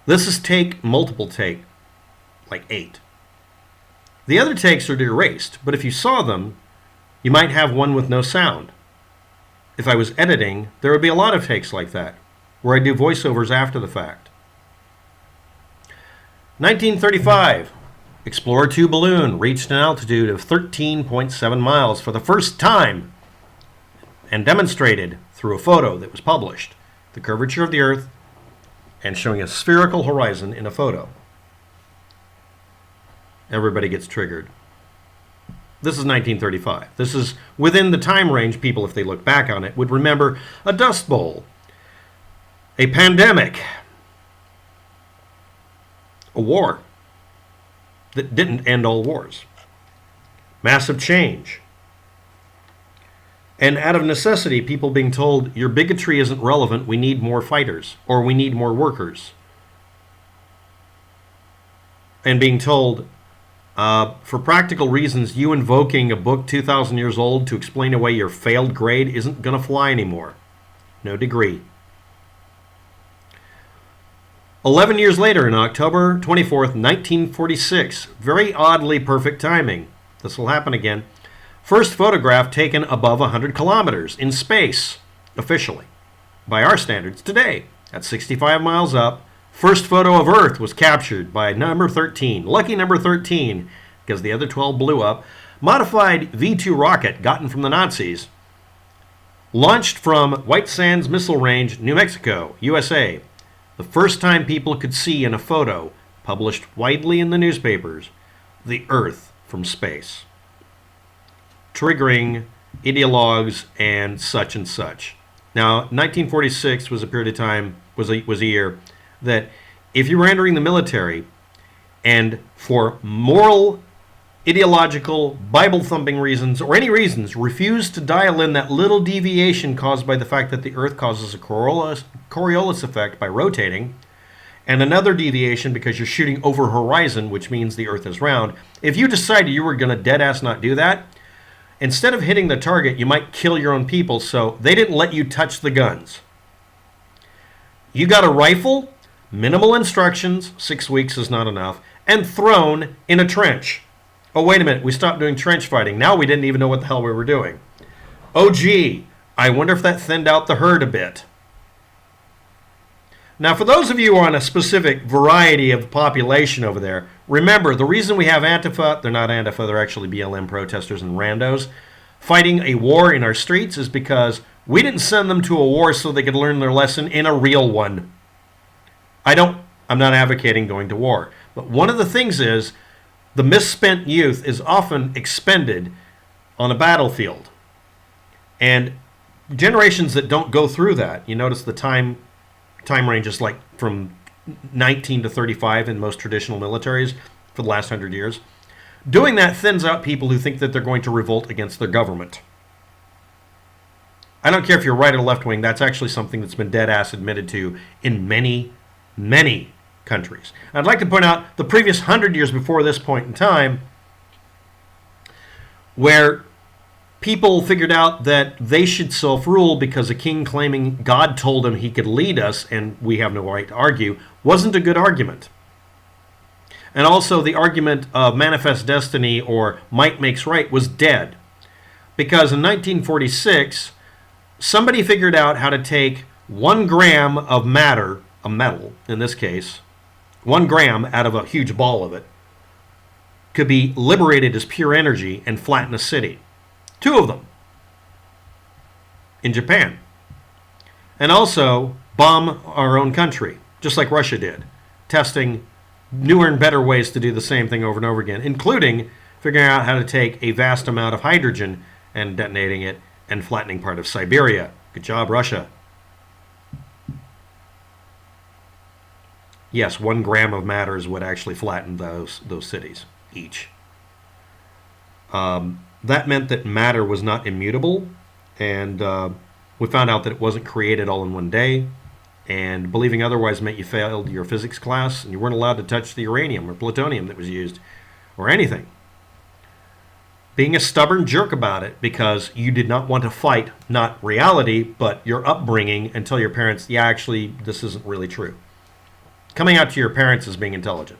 This is multiple take, like 8. The other takes are erased, but if you saw them, you might have one with no sound. If I was editing, there would be a lot of takes like that, where I do voiceovers after the fact. 1935, Explorer 2 balloon reached an altitude of 13.7 miles for the first time and demonstrated through a photo that was published the curvature of the Earth and showing a spherical horizon in a photo. Everybody gets triggered. This is 1935. This is within the time range people, if they look back on it, would remember a Dust Bowl, a pandemic, a war that didn't end all wars, massive change, and out of necessity, people being told, your bigotry isn't relevant, we need more fighters, or we need more workers. And being told, for practical reasons, you invoking a book 2,000 years old to explain away your failed grade isn't going to fly anymore. No degree. 11 years later, in October 24th, 1946, very oddly perfect timing. This will happen again. First photograph taken above 100 kilometers in space, officially, by our standards today, at 65 miles up. First photo of Earth was captured by number 13, lucky number 13, because the other 12 blew up. Modified V-2 rocket gotten from the Nazis, launched from White Sands Missile Range, New Mexico, USA. The first time people could see in a photo, published widely in the newspapers, the Earth from space. Triggering ideologues and such and such. Now, 1946 was a period of time, was a year that if you were entering the military and for moral, ideological, Bible-thumping reasons, or any reasons, refused to dial in that little deviation caused by the fact that the Earth causes a Coriolis effect by rotating, and another deviation because you're shooting over horizon, which means the Earth is round, if you decided you were going to dead-ass not do that, instead of hitting the target, you might kill your own people, so they didn't let you touch the guns. You got a rifle, minimal instructions, 6 weeks is not enough, and thrown in a trench. Oh, wait a minute, we stopped doing trench fighting. Now we didn't even know what the hell we were doing. Oh, gee, I wonder if that thinned out the herd a bit. Now, for those of you on a specific variety of population over there, remember, the reason we have Antifa, they're not Antifa, they're actually BLM protesters and randos, fighting a war in our streets is because we didn't send them to a war so they could learn their lesson in a real one. I'm not advocating going to war. But one of the things is, the misspent youth is often expended on a battlefield. And generations that don't go through that, you notice the time range is like from 19 to 35 in most traditional militaries for the last 100 years. Doing that thins out people who think that they're going to revolt against their government. I don't care if you're right or left wing, that's actually something that's been dead-ass admitted to in many, many countries. I'd like to point out the previous 100 years before this point in time, where people figured out that they should self-rule because a king claiming God told him he could lead us and we have no right to argue, wasn't a good argument. And also the argument of manifest destiny or might makes right was dead. Because in 1946, somebody figured out how to take 1 gram of matter, a metal in this case, 1 gram out of a huge ball of it, could be liberated as pure energy and flatten a city. 2 of them in Japan. And also bomb our own country, just like Russia did, testing newer and better ways to do the same thing over and over again, including figuring out how to take a vast amount of hydrogen and detonating it and flattening part of Siberia. Good job, Russia. Yes, 1 gram of matter is what actually flattened those cities, each. That meant that matter was not immutable, and we found out that it wasn't created all in one day, and believing otherwise meant you failed your physics class, and you weren't allowed to touch the uranium or plutonium that was used, or anything. Being a stubborn jerk about it because you did not want to fight, not reality, but your upbringing, and tell your parents, yeah, actually, this isn't really true. coming out to your parents as being intelligent.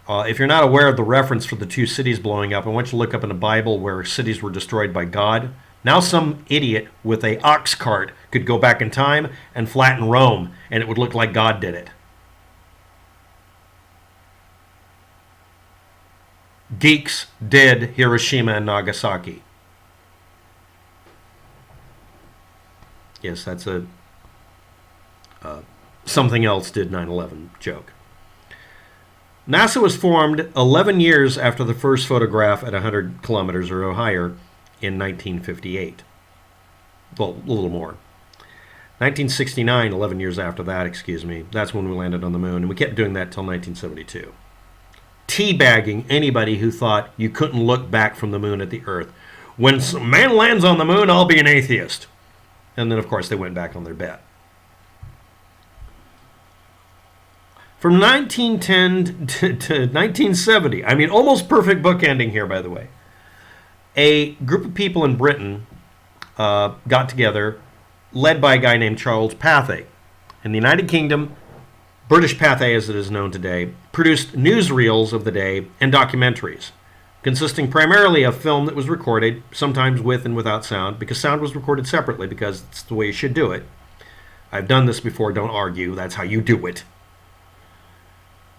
If you're not aware of the reference for the two cities blowing up, I want you to look up in the Bible where cities were destroyed by God. Now some idiot with a ox cart could go back in time and flatten Rome, and it would look like God did it. Geeks did Hiroshima and Nagasaki. Yes, that's a something else did 9/11 joke. NASA was formed 11 years after the first photograph at 100 kilometers or higher in 1958. Well, a little more. 1969, 11 years after that, excuse me, that's when we landed on the moon, and we kept doing that till 1972. Teabagging anybody who thought you couldn't look back from the moon at the Earth. When some man lands on the moon, I'll be an atheist. And then, of course, they went back on their bet. From 1910 to 1970, I mean, almost perfect bookending here, by the way. A group of people in Britain got together, led by a guy named Charles Pathé. In the United Kingdom, British Pathé, as it is known today, produced newsreels of the day and documentaries, consisting primarily of film that was recorded, sometimes with and without sound, because sound was recorded separately, because it's the way you should do it. I've done this before, don't argue, that's how you do it.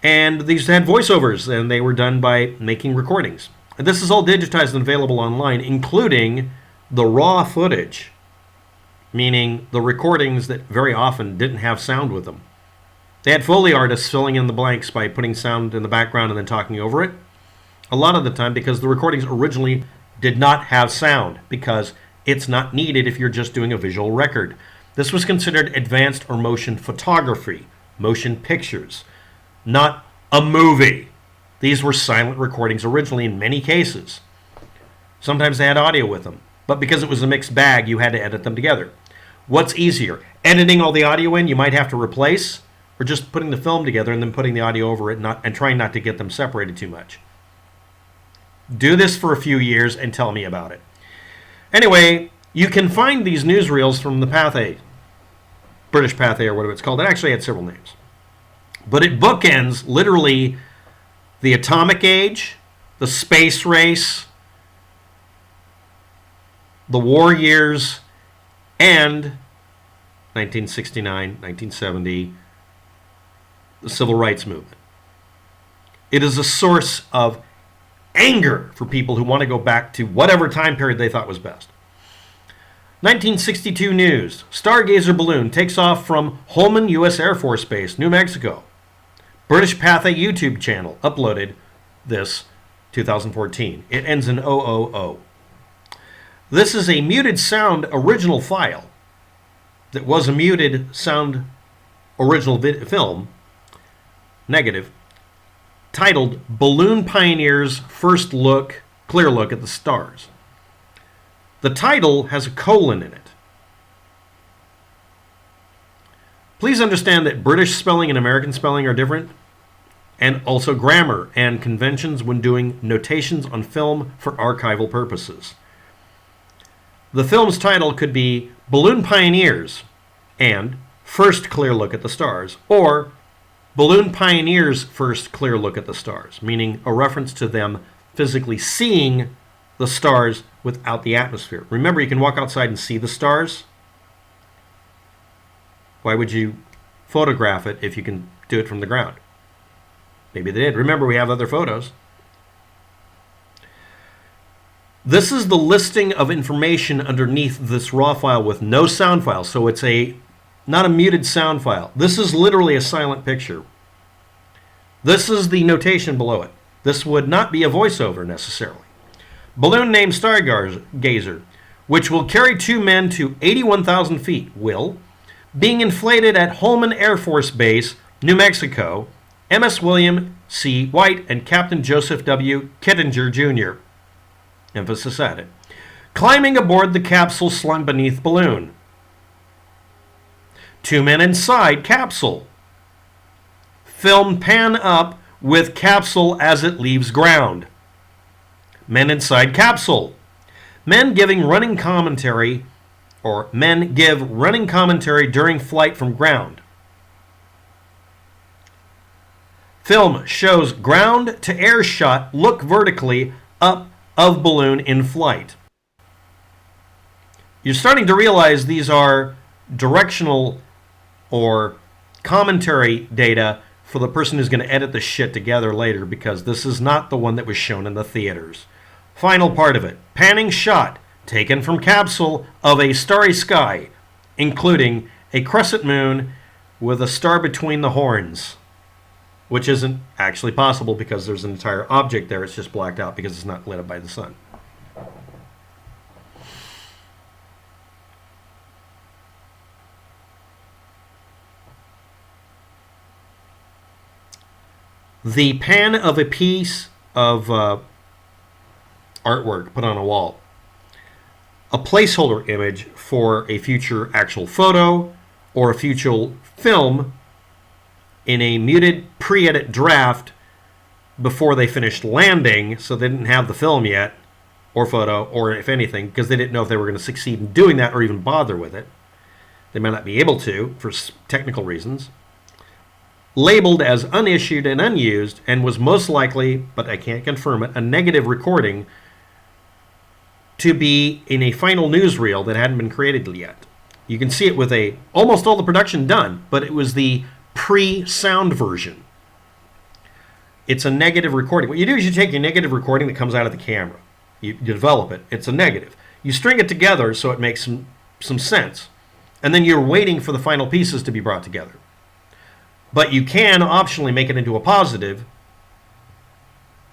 And these had voiceovers, and they were done by making recordings. And this is all digitized and available online, including the raw footage, meaning the recordings that very often didn't have sound with them. They had Foley artists filling in the blanks by putting sound in the background and then talking over it. A lot of the time because the recordings originally did not have sound, because it's not needed if you're just doing a visual record. This was considered advanced or motion photography, motion pictures, not a movie. These were silent recordings originally in many cases. Sometimes they had audio with them, but because it was a mixed bag, you had to edit them together. What's easier, editing all the audio in you might have to replace, or just putting the film together and then putting the audio over it and trying not to get them separated too much? Do this for a few years and tell me about it. Anyway, you can find these newsreels from the Pathé, British Pathé or whatever it's called. It actually had several names. But it bookends literally the atomic age, the space race, the war years, and 1969, 1970, the civil rights movement. It is a source of anger for people who want to go back to whatever time period they thought was best. 1962 news. Stargazer balloon takes off from Holman U.S. Air Force Base, New Mexico. British Pathé YouTube channel uploaded this 2014. It ends in 000. This is a muted sound original file that was a muted sound original film, negative, titled Balloon Pioneers First Look, Clear Look at the Stars. The title has a colon in it. Please understand that British spelling and American spelling are different, and also grammar and conventions when doing notations on film for archival purposes. The film's title could be Balloon Pioneers and First Clear Look at the Stars, or Balloon Pioneers First Clear Look at the Stars, meaning a reference to them physically seeing the stars without the atmosphere. Remember, you can walk outside and see the stars. Why would you photograph it if you can do it from the ground? Maybe they did. Remember, we have other photos. This is the listing of information underneath this raw file with no sound file. So it's not a muted sound file. This is literally a silent picture. This is the notation below it. This would not be a voiceover necessarily. Balloon named Stargazer, which will carry two men to 81,000 feet, being inflated at Holman Air Force Base, New Mexico, MS William C. White and Captain Joseph W. Kittinger, Jr. Emphasis added. Climbing aboard the capsule slung beneath balloon. Two men inside capsule. Film pan up with capsule as it leaves ground. Men inside capsule. Men giving running commentary or men give running commentary during flight from ground. Film shows ground to air shot look vertically up of balloon in flight. You're starting to realize these are directional or commentary data for the person who's going to edit the shit together later, because this is not the one that was shown in the theaters. Final part of it. Panning shot taken from capsule of a starry sky, including a crescent moon with a star between the horns, which isn't actually possible because there's an entire object there. It's just blacked out because it's not lit up by the sun. The pan of a piece of artwork put on a wall. A placeholder image for a future actual photo or a future film in a muted pre-edit draft before they finished landing, so they didn't have the film yet, or photo, or if anything, because they didn't know if they were going to succeed in doing that or even bother with it. They might not be able to for technical reasons. Labeled as unissued and unused, and was most likely, but I can't confirm it, a negative recording to be in a final newsreel that hadn't been created yet. You can see it with almost all the production done, but it was the pre-sound version. It's a negative recording. What you do is you take your negative recording that comes out of the camera. You develop it. It's a negative. You string it together so it makes some sense. And then you're waiting for the final pieces to be brought together. But you can optionally make it into a positive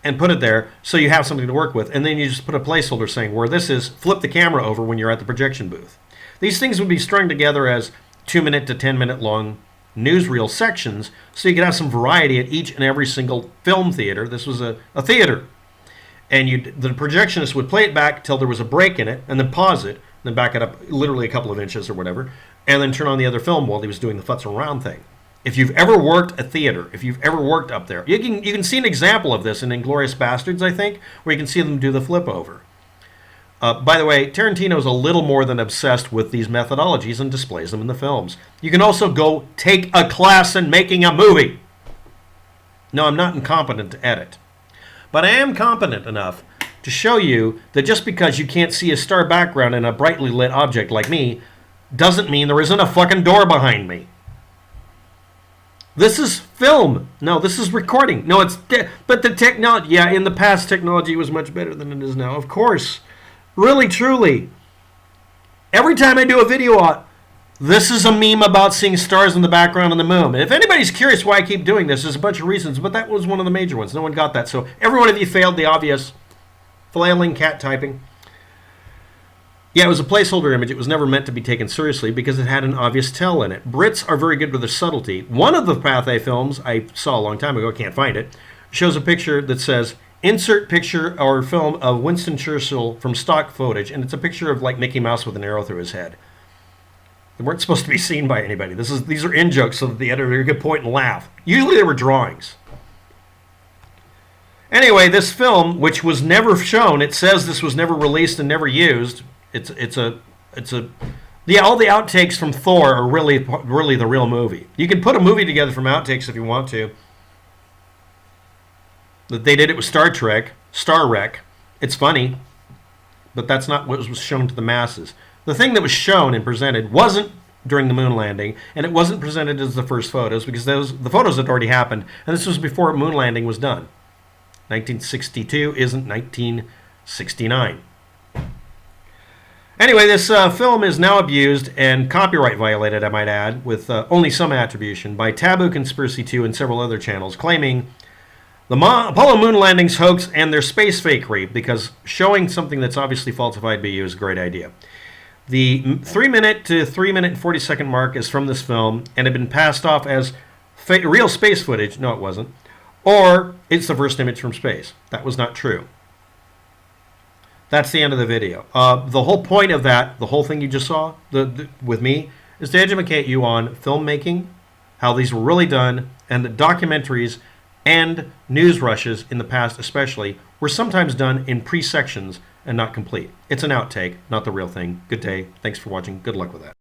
and put it there so you have something to work with. And then you just put a placeholder saying where this is, flip the camera over when you're at the projection booth. These things would be strung together as 2-minute to 10-minute long newsreel sections so you could have some variety at each and every single film theater. This was a theater. And the projectionist would play it back till there was a break in it and then pause it, and then back it up literally a couple of inches or whatever, and then turn on the other film while he was doing the futz around thing. If you've ever worked a theater, if you've ever worked up there, you can see an example of this in Inglourious Bastards, I think, where you can see them do the flip over. By the way, Tarantino is a little more than obsessed with these methodologies and displays them in the films. You can also go take a class in making a movie. No, I'm not incompetent to edit. But I am competent enough to show you that just because you can't see a star background in a brightly lit object like me doesn't mean there isn't a fucking door behind me. This is film. No, this is recording. No, but the technology, yeah, in the past technology was much better than it is now. Of course. Really, truly. Every time I do a video, this is a meme about seeing stars in the background on the moon. And if anybody's curious why I keep doing this, there's a bunch of reasons, but that was one of the major ones. No one got that. So every one of you failed the obvious flailing cat typing. Yeah, it was a placeholder image. It was never meant to be taken seriously because it had an obvious tell in it. Brits are very good with their subtlety. One of the Pathé films I saw a long time ago, I can't find it, shows a picture that says, insert picture or film of Winston Churchill from stock footage, and it's a picture of like Mickey Mouse with an arrow through his head. They weren't supposed to be seen by anybody. These are in-jokes so that the editor could point and laugh. Usually they were drawings. Anyway, this film, which was never shown, it says this was never released and never used. All the outtakes from Thor are really the real movie. You can put a movie together from outtakes if you want to. They did it with Star Trek, Star Wreck. It's funny, but that's not what was shown to the masses. The thing that was shown and presented wasn't during the moon landing, and it wasn't presented as the first photos because the photos had already happened, and this was before moon landing was done. 1962 isn't 1969. Anyway, this film is now abused and copyright violated, I might add, with only some attribution by Taboo Conspiracy 2 and several other channels, claiming the Apollo moon landings hoax and their space fakery, because showing something that's obviously falsified by you is a great idea. The 3-minute to 3-minute and 40-second mark is from this film and had been passed off as real space footage. No, it wasn't. Or it's the first image from space. That was not true. That's the end of the video. The whole point of that, the whole thing you just saw with me, is to educate you on filmmaking, how these were really done, and that documentaries and news rushes in the past especially were sometimes done in pre-sections and not complete. It's an outtake, not the real thing. Good day. Thanks for watching. Good luck with that.